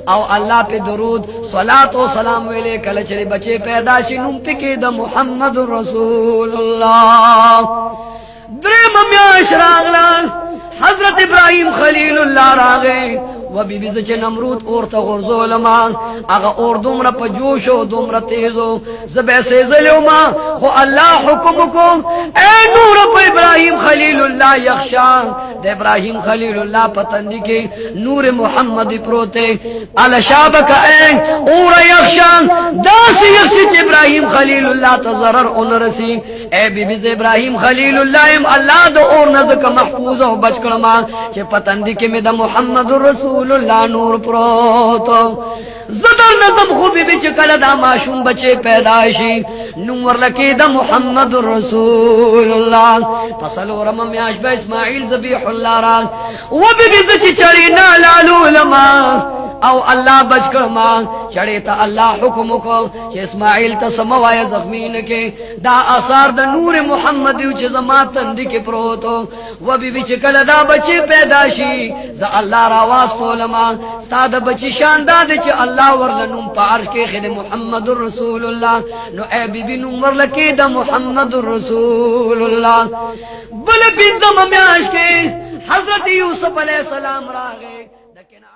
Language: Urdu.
او الله په درود صلوات و سلام ویلې کله چې بچي پیدا شي نوم پکې د محمد رسول الله دریم میاش راغله حضرت ابراهیم خلیل الله راغه و بی بی چې نمرود اور ته غرزول ما هغه اور دومره په جوش او دومره تیزو زبې سېزلو ما خو الله حکم کو اے نور په ابراهیم خلیل الله یخشان د ابراهیم خلیل الله پتندې کې نور محمد پروته ال شابک اے اور یخشان داس یخش ابراهیم خلیل الله ته ضرر اون رسی اے بی بی ابراهیم خلیل الله ام الله د اور نزک محفوظ او بچ کړما چې پتندې کې مې د محمد رسول اللہ نور پروتو زدر نظم خوبی بچ کل دا معشوم بچے پیداشی نور لکی دا محمد رسول اللہ فصلو رم میاش با اسماعیل زبیح اللہ راز و بی بی زچی چڑی نالالو لما او اللہ بچ کرما چڑی تا اللہ حکم کو چی اسماعیل تا سموائے زخمین کے دا اثار دا نور محمد دیو چی زماتن دی کے پروتو و بی بی چکل دا بچے پیداشی زا اللہ راواستو لما ستا دا بچی شانداد چی اللہ ورلنم پا عرش کے خید محمد رسول اللہ نو اے بی بی نم ورلکی دا محمد رسول اللہ بل بی زم میاش کے حضرت یوسف علیہ السلام راگے